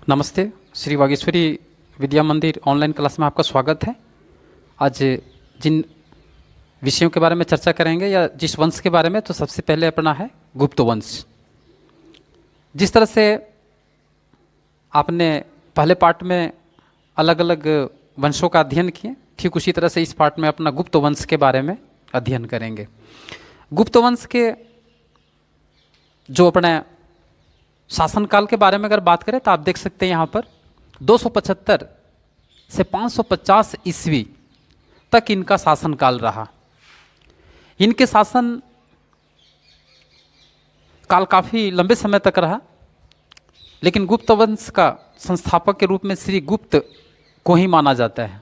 नमस्ते। श्री बागेश्वरी विद्या मंदिर online class में आपका स्वागत है। आज जिन विषयों के बारे में चर्चा करेंगे या जिस वंश के बारे में, तो सबसे पहले अपना है गुप्त वंश। जिस तरह से आपने पहले पार्ट में अलग अलग वंशों का अध्ययन किए, ठीक उसी तरह से इस पार्ट में अपना गुप्त वंश के बारे में अध्ययन करेंगे। गुप्त वंश के जो अपने शासनकाल के बारे में अगर बात करें तो आप देख सकते हैं यहाँ पर 275 से 550 ईस्वी तक इनका शासनकाल रहा। इनके शासन काल काफ़ी लंबे समय तक रहा, लेकिन गुप्त वंश का संस्थापक के रूप में श्री गुप्त को ही माना जाता है।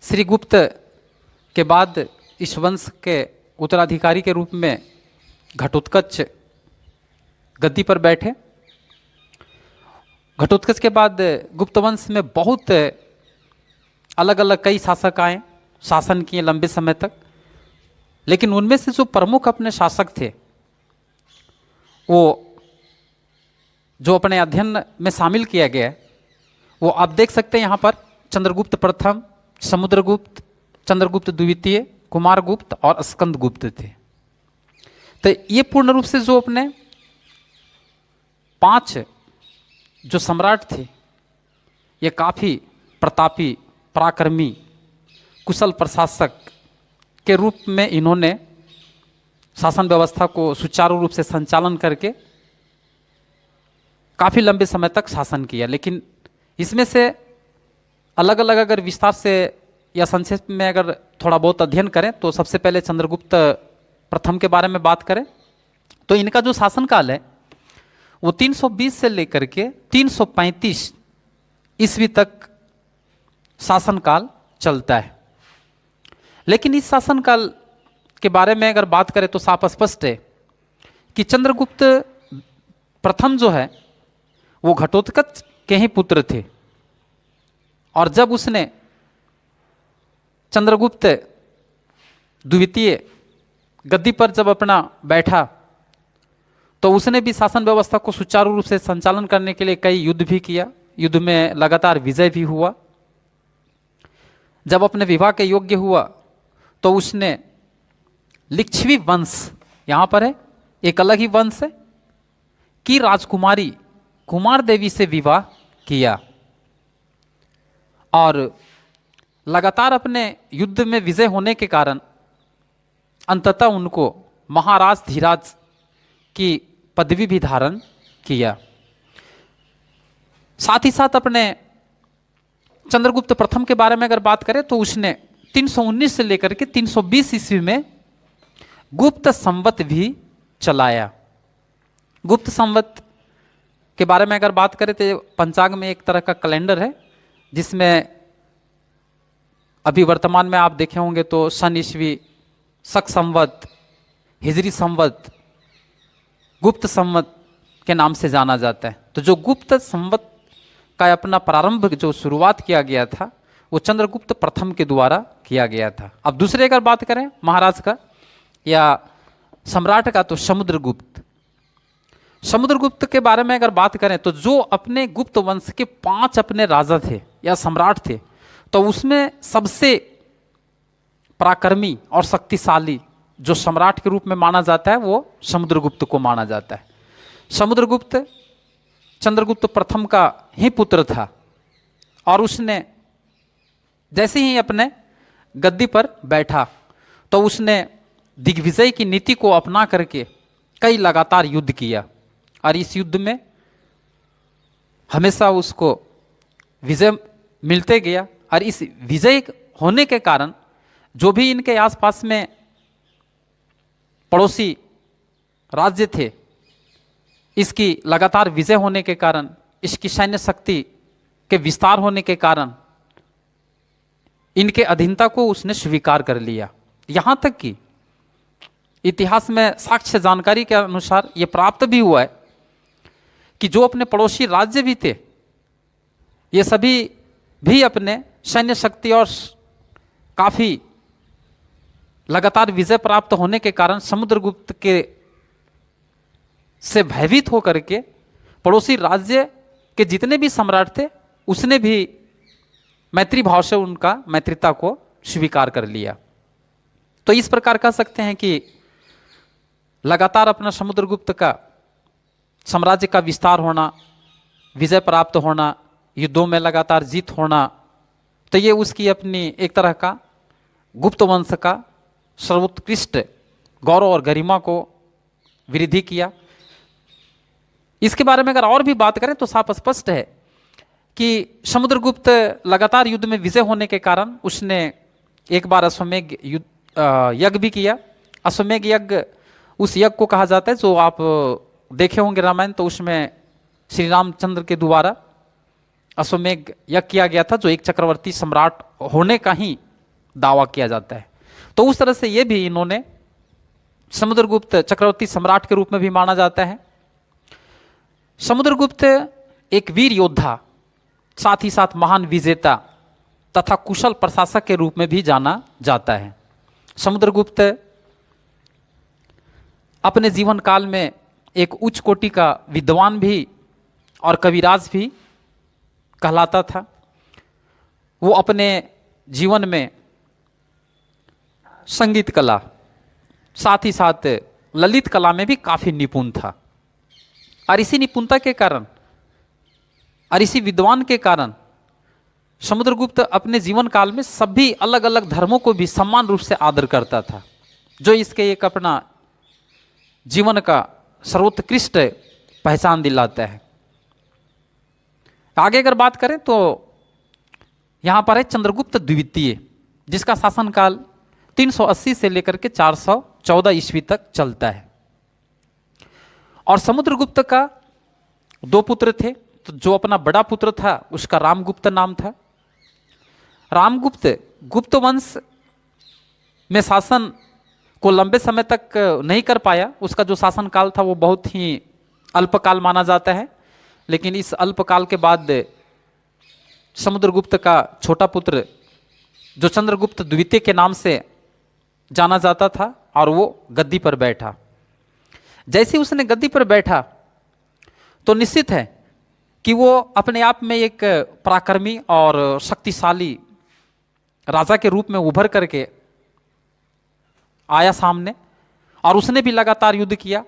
श्री गुप्त के बाद इस वंश के उत्तराधिकारी के रूप में घटोत्कच गद्दी पर बैठे। घटोत्कच के बाद गुप्त वंश में बहुत अलग अलग कई शासक आए, शासन किए लंबे समय तक, लेकिन उनमें से जो प्रमुख अपने शासक थे वो जो अपने अध्ययन में शामिल किया गया वो आप देख सकते हैं यहाँ पर चंद्रगुप्त प्रथम, समुद्रगुप्त, चंद्रगुप्त द्वितीय, कुमारगुप्त और स्कंदगुप्त थे। तो ये पूर्ण रूप से जो अपने 5 जो सम्राट थे ये काफ़ी प्रतापी, पराक्रमी, कुशल प्रशासक के रूप में इन्होंने शासन व्यवस्था को सुचारू रूप से संचालन करके काफ़ी लंबे समय तक शासन किया। लेकिन इसमें से अलग अलग अगर विस्तार से या संक्षेप में अगर थोड़ा बहुत अध्ययन करें तो सबसे पहले चंद्रगुप्त प्रथम के बारे में बात करें तो इनका जो शासनकाल है वो 320 से लेकर के 335 ईस्वी तक शासनकाल चलता है। लेकिन इस शासनकाल के बारे में अगर बात करें तो साफ स्पष्ट है कि चंद्रगुप्त प्रथम जो है वो घटोत्कच के ही पुत्र थे, और जब उसने चंद्रगुप्त द्वितीय गद्दी पर जब अपना बैठा तो उसने भी शासन व्यवस्था को सुचारू रूप से संचालन करने के लिए कई युद्ध भी किया। युद्ध में लगातार विजय भी हुआ। जब अपने विवाह के योग्य हुआ तो उसने लिच्छवी वंश, यहाँ पर है एक अलग ही वंश है, की राजकुमारी कुमार देवी से विवाह किया, और लगातार अपने युद्ध में विजय होने के कारण अंततः उनको महाराज धीराज की पदवी भी धारण किया। साथ ही साथ अपने चंद्रगुप्त प्रथम के बारे में अगर बात करें तो उसने 319 से लेकर के 320 ईस्वी में गुप्त संवत भी चलाया। गुप्त संवत के बारे में अगर बात करें तो पंचांग में एक तरह का कैलेंडर है जिसमें अभी वर्तमान में आप देखे होंगे तो सन ईस्वी, शक संवत, हिजरी संवत, गुप्त संवत के नाम से जाना जाता है। तो जो गुप्त संवत का अपना प्रारंभ जो शुरुआत किया गया था वो चंद्रगुप्त प्रथम के द्वारा किया गया था। अब दूसरे अगर बात करें महाराज का या सम्राट का तो समुद्रगुप्त। समुद्रगुप्त के बारे में अगर बात करें तो जो अपने गुप्त वंश के 5 अपने राजा थे या सम्राट थे तो उसमें सबसे पराक्रमी और शक्तिशाली जो सम्राट के रूप में माना जाता है वो समुद्रगुप्त को माना जाता है। समुद्रगुप्त चंद्रगुप्त प्रथम का ही पुत्र था, और उसने जैसे ही अपने गद्दी पर बैठा तो उसने दिग्विजय की नीति को अपना करके कई लगातार युद्ध किया, और इस युद्ध में हमेशा उसको विजय मिलते गया। और इस विजय होने के कारण जो भी इनके आसपास में पड़ोसी राज्य थे, इसकी लगातार विजय होने के कारण, इसकी सैन्य शक्ति के विस्तार होने के कारण इनके अधीनता को उसने स्वीकार कर लिया। यहां तक कि इतिहास में साक्ष्य जानकारी के अनुसार यह प्राप्त भी हुआ है कि जो अपने पड़ोसी राज्य भी थे ये सभी भी अपने सैन्य शक्ति और काफी लगातार विजय प्राप्त होने के कारण समुद्रगुप्त के से भयभीत होकर के पड़ोसी राज्य के जितने भी सम्राट थे उसने भी मैत्री भाव से उनका मैत्रिता को स्वीकार कर लिया। तो इस प्रकार कह सकते हैं कि लगातार अपना समुद्रगुप्त का साम्राज्य का विस्तार होना, विजय प्राप्त होना, युद्धों में लगातार जीत होना, तो ये उसकी अपनी एक तरह का गुप्त वंश का सर्वोत्कृष्ट गौरव और गरिमा को वृद्धि किया। इसके बारे में अगर और भी बात करें तो साफ स्पष्ट है कि समुद्रगुप्त लगातार युद्ध में विजय होने के कारण उसने एक बार अश्वमेध यज्ञ भी किया। अश्वमेध यज्ञ उस यज्ञ को कहा जाता है जो आप देखे होंगे रामायण, तो उसमें श्री रामचंद्र के द्वारा अश्वमेध यज्ञ किया गया था जो एक चक्रवर्ती सम्राट होने का ही दावा किया जाता है। तो उस तरह से ये भी इन्होंने समुद्रगुप्त चक्रवर्ती सम्राट के रूप में भी माना जाता है। समुद्रगुप्त एक वीर योद्धा, साथ ही साथ महान विजेता तथा कुशल प्रशासक के रूप में भी जाना जाता है। समुद्रगुप्त अपने जीवन काल में एक उच्च कोटि का विद्वान भी और कविराज भी कहलाता था। वो अपने जीवन में संगीत कला, साथ ही साथ ललित कला में भी काफी निपुण था। और इसी निपुणता के कारण और इसी विद्वान के कारण समुद्रगुप्त अपने जीवन काल में सभी अलग अलग धर्मों को भी समान रूप से आदर करता था, जो इसके एक अपना जीवन का सर्वोत्कृष्ट पहचान दिलाता है। आगे अगर बात करें तो यहां पर है चंद्रगुप्त द्वितीय, जिसका शासनकाल 380 से लेकर के 414 ईस्वी तक चलता है। और समुद्रगुप्त का दो पुत्र थे, तो जो अपना बड़ा पुत्र था उसका रामगुप्त नाम था। रामगुप्त गुप्त वंश में शासन को लंबे समय तक नहीं कर पाया। उसका जो शासन काल था वो बहुत ही अल्पकाल माना जाता है। लेकिन इस अल्पकाल के बाद समुद्रगुप्त का छोटा पुत्र जो चंद्रगुप्त द्वितीय के नाम से जाना जाता था, और वो गद्दी पर बैठा। जैसे उसने गद्दी पर बैठा तो निश्चित है कि वो अपने आप में एक पराक्रमी और शक्तिशाली राजा के रूप में उभर करके आया सामने। और उसने भी लगातार युद्ध किया,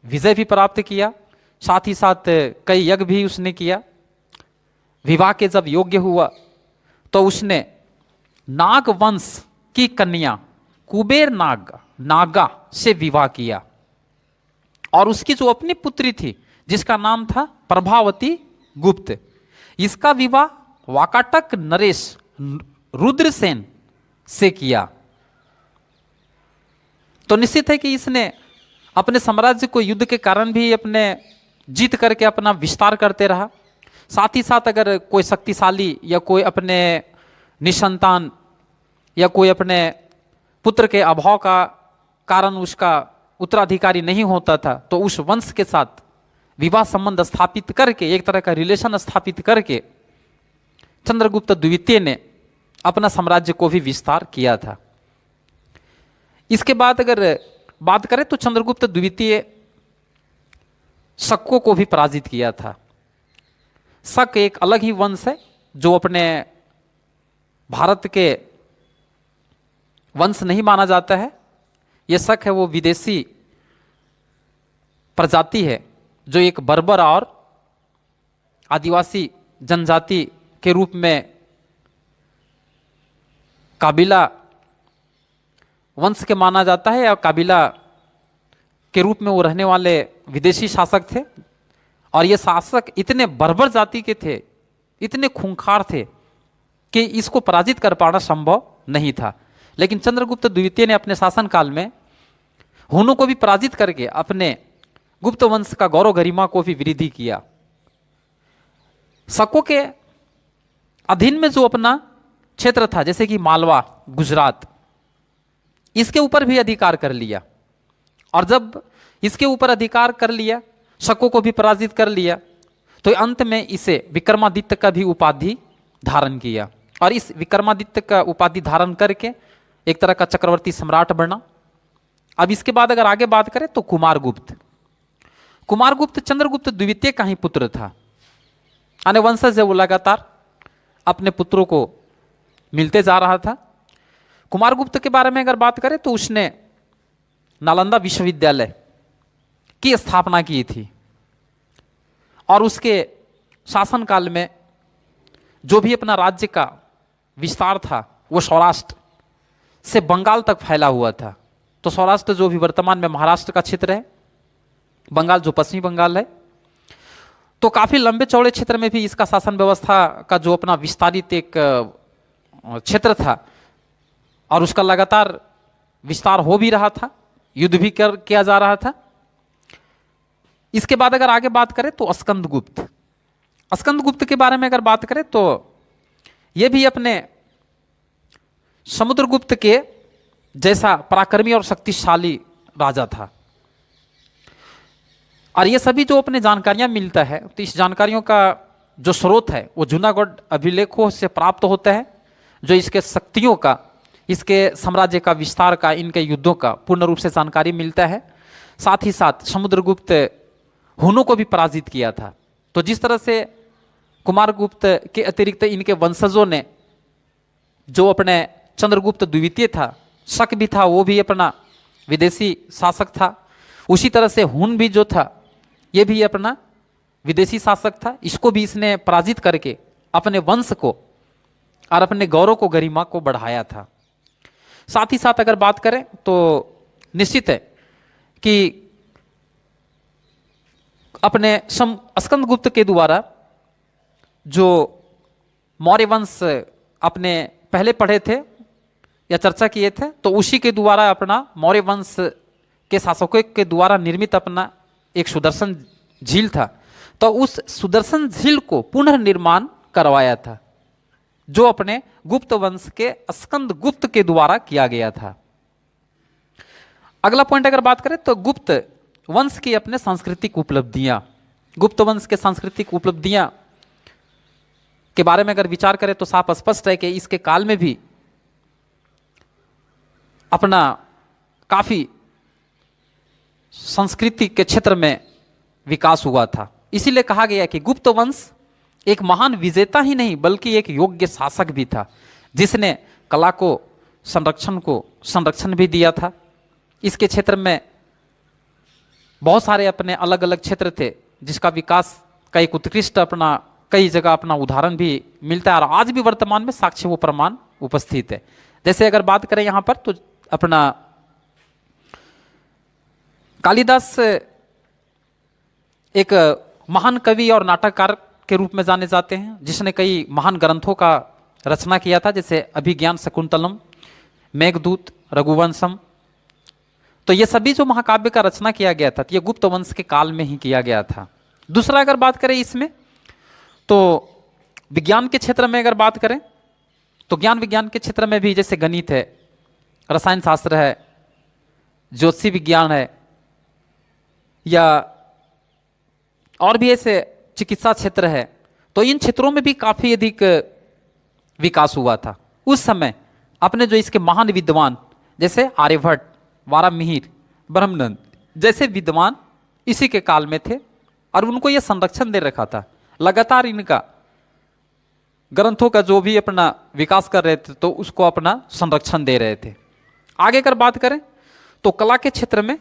विजय भी प्राप्त किया, साथ ही साथ कई यज्ञ भी उसने किया। विवाह के जब योग्य हुआ तो उसने नाग वंश की कन्या कुबेर नागा से विवाह किया। और उसकी जो अपनी पुत्री थी जिसका नाम था प्रभावती गुप्त, इसका विवाह वाकाटक नरेश रुद्रसेन से किया। तो निश्चित है कि इसने अपने साम्राज्य को युद्ध के कारण भी अपने जीत करके अपना विस्तार करते रहा। साथ ही साथ अगर कोई शक्तिशाली या कोई अपने निसंतान या कोई अपने पुत्र के अभाव का कारण उसका उत्तराधिकारी नहीं होता था, तो उस वंश के साथ विवाह संबंध स्थापित करके, एक तरह का रिलेशन स्थापित करके चंद्रगुप्त द्वितीय ने अपना साम्राज्य को भी विस्तार किया था। इसके बाद अगर बात करें तो चंद्रगुप्त द्वितीय शकों को भी पराजित किया था। शक एक अलग ही वंश है जो अपने भारत के वंश नहीं माना जाता है। यह शक है वो विदेशी प्रजाति है जो एक बर्बर और आदिवासी जनजाति के रूप में काबिला वंश के माना जाता है। और काबिला के रूप में वो रहने वाले विदेशी शासक थे। और ये शासक इतने बर्बर जाति के थे, इतने खूंखार थे कि इसको पराजित कर पाना संभव नहीं था। लेकिन चंद्रगुप्त द्वितीय ने अपने शासनकाल में हुनों को भी पराजित करके अपने गुप्त वंश का गौरव गरिमा को भी वृद्धि किया। शकों के अधीन में जो अपना क्षेत्र था, जैसे कि मालवा, गुजरात, इसके ऊपर भी अधिकार कर लिया। और जब इसके ऊपर अधिकार कर लिया, शकों को भी पराजित कर लिया, तो अंत में इसे विक्रमादित्य का भी उपाधि धारण किया। और इस विक्रमादित्य का उपाधि धारण करके एक तरह का चक्रवर्ती सम्राट बना। अब इसके बाद अगर आगे बात करें तो कुमारगुप्त चंद्रगुप्त द्वितीय का ही पुत्र था। अन्य वंशज है वो लगातार अपने पुत्रों को मिलते जा रहा था। कुमारगुप्त के बारे में अगर बात करें तो उसने नालंदा विश्वविद्यालय की स्थापना की थी और उसके शासनकाल में जो भी अपना राज्य का विस्तार था वो सौराष्ट्र से बंगाल तक फैला हुआ था। तो सौराष्ट्र जो भी वर्तमान में महाराष्ट्र का क्षेत्र है, बंगाल जो पश्चिमी बंगाल है, तो काफी लंबे चौड़े क्षेत्र में भी इसका शासन व्यवस्था का जो अपना विस्तारित एक क्षेत्र था और उसका लगातार विस्तार हो भी रहा था, युद्ध भी किया जा रहा था। इसके बाद अगर आगे बात करें तो स्कंदगुप्त, स्कंदगुप्त के बारे में अगर बात करें तो यह भी अपने समुद्रगुप्त के जैसा पराक्रमी और शक्तिशाली राजा था। और ये सभी जो अपने जानकारियां मिलता है तो इस जानकारियों का जो स्रोत है वो जूनागढ़ अभिलेखों से प्राप्त होता है, जो इसके शक्तियों का, इसके साम्राज्य का विस्तार का, इनके युद्धों का पूर्ण रूप से जानकारी मिलता है। साथ ही साथ समुद्रगुप्त हुनों को भी पराजित किया था। तो जिस तरह से कुमारगुप्त के अतिरिक्त इनके वंशजों ने, जो अपने चंद्रगुप्त द्वितीय था, शक भी था, वो भी अपना विदेशी शासक था, उसी तरह से हुन भी जो था ये भी अपना विदेशी शासक था। इसको भी इसने पराजित करके अपने वंश को और अपने गौरव को, गरिमा को बढ़ाया था। साथ ही साथ अगर बात करें तो निश्चित है कि अपने स्कंदगुप्त के द्वारा जो मौर्य वंश अपने पहले पढ़े थे या चर्चा किए थे, तो उसी के द्वारा अपना मौर्य वंश के शासकों के द्वारा निर्मित अपना एक सुदर्शन झील था, तो उस सुदर्शन झील को पुनर्निर्माण करवाया था, जो अपने गुप्त वंश के स्कंदगुप्त के द्वारा किया गया था। अगला पॉइंट अगर बात करें तो गुप्त वंश की अपने सांस्कृतिक उपलब्धियां, गुप्त वंश के सांस्कृतिक उपलब्धियां के बारे में अगर विचार करें तो साफ स्पष्ट है कि इसके काल में भी अपना काफी संस्कृति के क्षेत्र में विकास हुआ था। इसीलिए कहा गया कि गुप्त वंश एक महान विजेता ही नहीं बल्कि एक योग्य शासक भी था, जिसने कला को संरक्षण भी दिया था। इसके क्षेत्र में बहुत सारे अपने अलग अलग क्षेत्र थे जिसका विकास का एक उत्कृष्ट अपना कई जगह अपना उदाहरण भी मिलता है और आज भी वर्तमान में साक्ष्य वो प्रमाण उपस्थित है। जैसे अगर बात करें यहां पर तो अपना कालिदास एक महान कवि और नाटककार के रूप में जाने जाते हैं, जिसने कई महान ग्रंथों का रचना किया था, जैसे अभिज्ञान शकुंतलम, मेघदूत, रघुवंशम। तो ये सभी जो महाकाव्य का रचना किया गया था ये गुप्त वंश के काल में ही किया गया था। दूसरा अगर बात करें इसमें तो विज्ञान के क्षेत्र में अगर बात करें तो ज्ञान विज्ञान के क्षेत्र में भी जैसे गणित है, रसायन शास्त्र है, ज्योतिषी विज्ञान है, या और भी ऐसे चिकित्सा क्षेत्र है, तो इन क्षेत्रों में भी काफी अधिक विकास हुआ था। उस समय अपने जो इसके महान विद्वान जैसे आर्यभट्ट, वारामिहिर, ब्रह्मनंद जैसे विद्वान इसी के काल में थे और उनको यह संरक्षण दे रखा था। लगातार इनका ग्रंथों का जो भी अपना विकास कर रहे थे तो उसको अपना संरक्षण दे रहे थे। आगे अगर बात करें तो कला के क्षेत्र में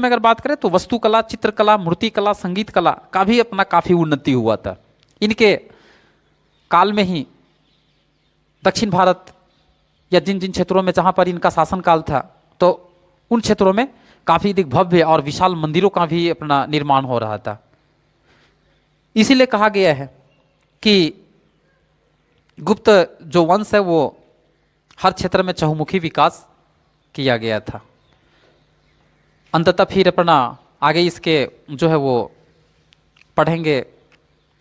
अगर बात करें तो वस्तुकला, चित्रकला, मूर्तिकला, संगीत कला का भी अपना काफी उन्नति हुआ था। इनके काल में ही दक्षिण भारत या जिन जिन क्षेत्रों में जहां पर इनका शासनकाल था तो उन क्षेत्रों में काफी अधिक भव्य और विशाल मंदिरों का भी अपना निर्माण हो रहा था। इसीलिए कहा गया है कि गुप्त जो वंश है वो हर क्षेत्र में चहुमुखी विकास किया गया था। अंततः फिर अपना आगे इसके जो है वो पढ़ेंगे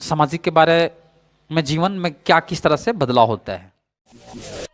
सामाजिक के बारे में, जीवन में क्या किस तरह से बदलाव होता है।